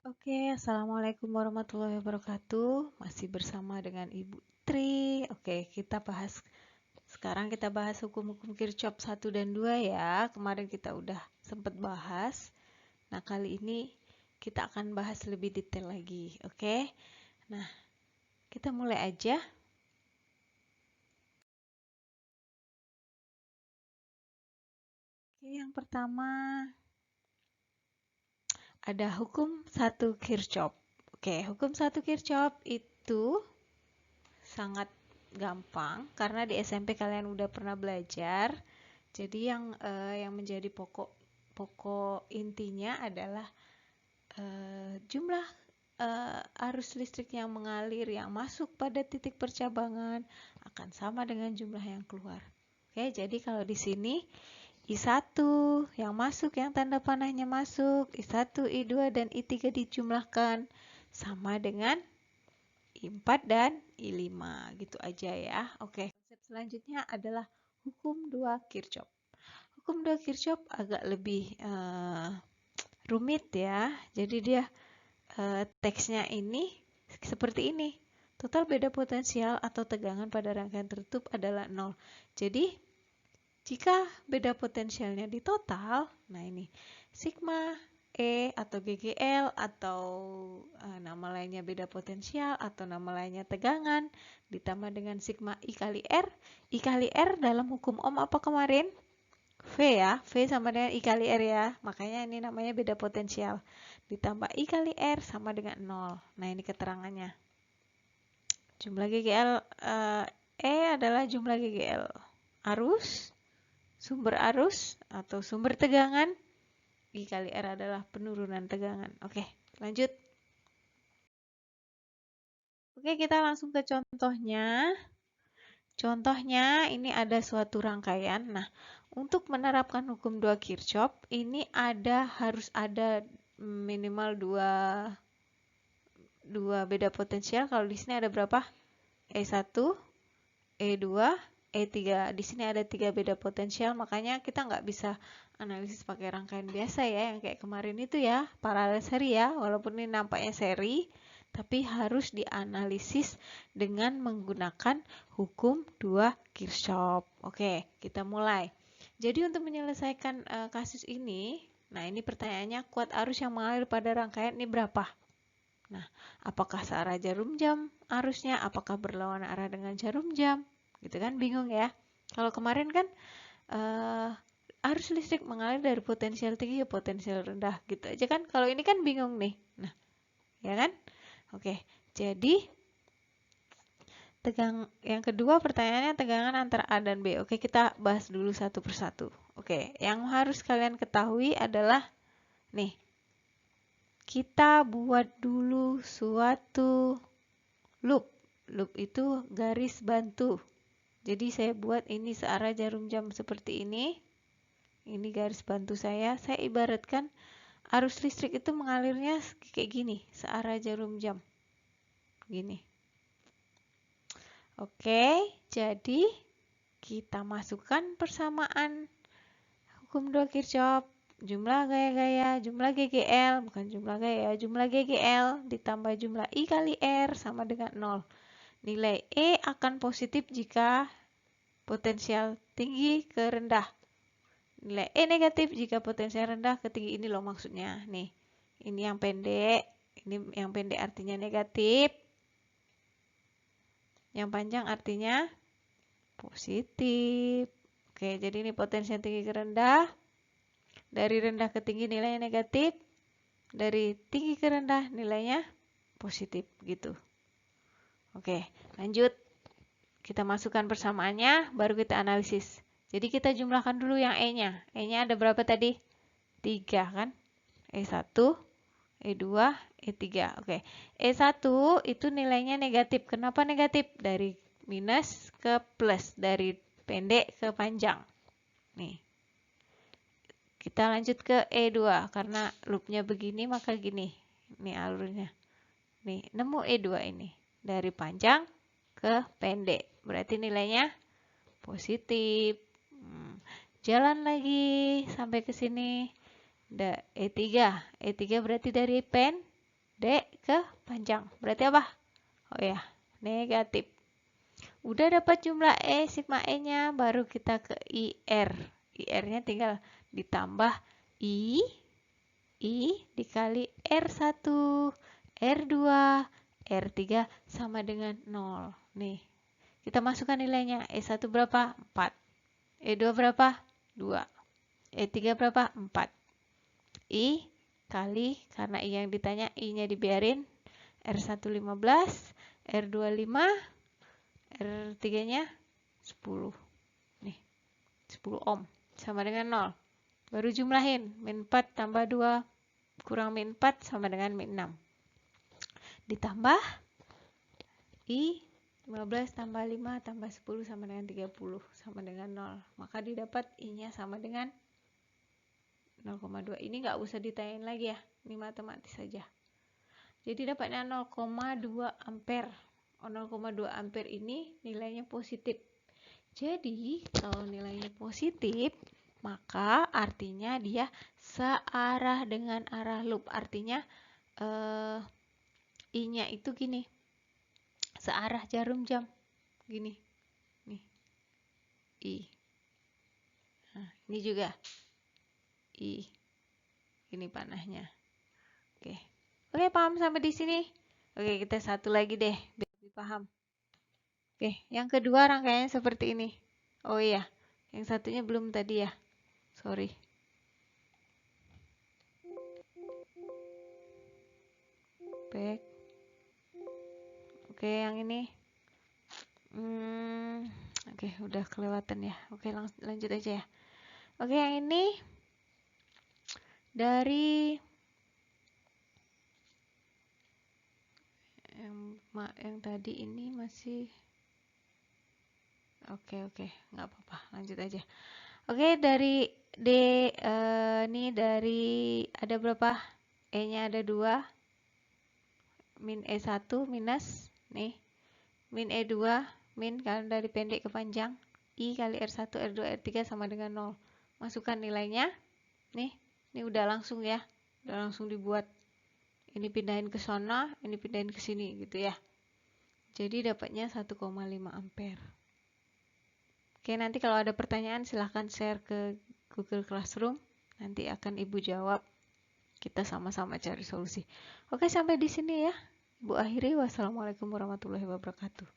Oke, Assalamualaikum warahmatullahi wabarakatuh. Masih bersama dengan Ibu Tri. Oke, sekarang kita bahas hukum-hukum Kirchhoff 1 dan 2 ya. Kemarin kita udah sempat bahas. Nah, kali ini kita akan bahas lebih detail lagi. Oke. Nah, kita mulai aja. Oke, yang pertama ada hukum 1 Kirchhoff. Oke, hukum 1 Kirchhoff itu sangat gampang karena di SMP kalian udah pernah belajar. Jadi yang menjadi pokok intinya adalah jumlah arus listrik yang mengalir yang masuk pada titik percabangan akan sama dengan jumlah yang keluar. Oke, jadi kalau di sini I1 yang masuk, yang tanda panahnya masuk, I1, I2 dan I3 dijumlahkan sama dengan I4 dan I5 gitu aja ya. Oke, konsep selanjutnya adalah hukum 2 Kirchhoff. Hukum 2 Kirchhoff agak lebih rumit ya. Jadi dia teksnya ini seperti ini. Total beda potensial atau tegangan pada rangkaian tertutup adalah 0. Jadi jika beda potensialnya di total, nah ini sigma E atau GGL atau nama lainnya beda potensial atau nama lainnya tegangan ditambah dengan sigma I kali R. I kali R dalam hukum Ohm apa kemarin? V ya, V sama dengan I kali R ya. Makanya ini namanya beda potensial. Ditambah I kali R sama dengan 0. Nah, ini keterangannya. Jumlah GGL E adalah jumlah GGL arus, sumber arus atau sumber tegangan. I kali R adalah penurunan tegangan. Oke, lanjut. Oke, kita langsung ke contohnya. Contohnya ini ada suatu rangkaian. Nah, untuk menerapkan hukum 2 Kirchhoff ini harus ada minimal dua beda potensial. Kalau di sini ada berapa? E1, E2, E3. Di sini ada 3 beda potensial, makanya kita nggak bisa analisis pakai rangkaian biasa ya, yang kayak kemarin itu ya, paralel seri ya, walaupun ini nampaknya seri, tapi harus dianalisis dengan menggunakan hukum 2 Kirchhoff. Oke, kita mulai. Jadi untuk menyelesaikan kasus ini, nah ini pertanyaannya, kuat arus yang mengalir pada rangkaian ini berapa? Nah, apakah searah jarum jam arusnya? Apakah berlawanan arah dengan jarum jam? Gitu kan, bingung ya. Kalau kemarin kan arus listrik mengalir dari potensial tinggi ke potensial rendah gitu aja kan. Kalau ini kan bingung nih. Nah, ya kan? Oke, jadi yang kedua pertanyaannya tegangan antara A dan B. Oke, kita bahas dulu satu persatu. Oke, yang harus kalian ketahui adalah nih, kita buat dulu suatu loop. Loop itu garis bantu. Jadi saya buat ini searah jarum jam seperti ini. Ini garis bantu saya. Saya ibaratkan arus listrik itu mengalirnya kayak gini, searah jarum jam. Gini. Oke, jadi kita masukkan persamaan hukum 2 Kirchhoff. Jumlah gaya-gaya, jumlah GGL, bukan jumlah gaya, jumlah GGL ditambah jumlah I kali R sama dengan 0. Nilai E akan positif jika potensial tinggi ke rendah. Nilai E negatif jika potensial rendah ke tinggi. Ini loh maksudnya. Nih, ini yang pendek. Ini yang pendek artinya negatif. Yang panjang artinya positif. Oke, jadi ini potensial tinggi ke rendah. Dari rendah ke tinggi nilainya negatif. Dari tinggi ke rendah nilainya positif gitu. Oke, lanjut. Kita masukkan persamaannya, baru kita analisis. Jadi kita jumlahkan dulu yang E-nya. E-nya ada berapa tadi? 3 kan? E1, E2, E3. Oke. E1 itu nilainya negatif. Kenapa negatif? Dari minus ke plus. Dari pendek ke panjang. Nih. Kita lanjut ke E2. Karena loopnya begini, maka gini. Ini alurnya. Nih, nemu E2 ini. Dari panjang ke pendek. Berarti nilainya positif. Jalan lagi sampai ke sini. E3. E3 berarti dari D ke panjang. Berarti apa? Oh ya, negatif. Udah dapat jumlah E, sigma E-nya, baru kita ke IR. IR-nya tinggal ditambah I dikali R1, R2, R3 sama dengan 0. Nih, kita masukkan nilainya. E1 berapa? 4. E2 berapa? 2. E3 berapa? 4. I kali, karena I yang ditanya, I-nya dibiarin. R1 15, R2 5, R3-nya 10. Nih, 10 ohm. Sama dengan 0. Baru jumlahin. Min 4 tambah 2 kurang min 4 sama dengan min 6. Ditambah I 15 tambah 5 tambah 10 sama dengan 30. Sama dengan 0. Maka didapat I-nya sama dengan 0,2. Ini nggak usah ditanyain lagi ya. Ini matematis saja. Jadi dapatnya 0,2 ampere. 0,2 ampere ini nilainya positif. Jadi kalau nilainya positif, maka artinya dia searah dengan arah loop. Artinya I-nya itu gini, searah jarum jam. Gini, nih, I. Nah, ini juga I. Ini panahnya. Oke, paham sampai di sini? Oke, kita satu lagi deh, biar lebih paham. Oke, yang kedua rangkaiannya seperti ini. Oh iya, yang satunya belum tadi ya. Sorry. Back. Oke, yang ini. Oke, udah kelewatan ya. Oke, lanjut aja ya. Oke, yang ini dari yang tadi ini masih oke, nggak apa-apa, lanjut aja. Oke, dari ini dari ada berapa? E-nya ada 2. Min E1 minus nih. Min E2 min karena dari pendek ke panjang. I kali R1, R2, R3 sama dengan 0. Masukkan nilainya. Nih, ini udah langsung ya. Udah langsung dibuat. Ini pindahin ke sana, ini pindahin ke sini gitu ya. Jadi dapatnya 1,5 ampere. Oke, nanti kalau ada pertanyaan silahkan share ke Google Classroom. Nanti akan Ibu jawab. Kita sama-sama cari solusi. Oke, sampai di sini ya. Ibu akhiri. Wassalamualaikum warahmatullahi wabarakatuh.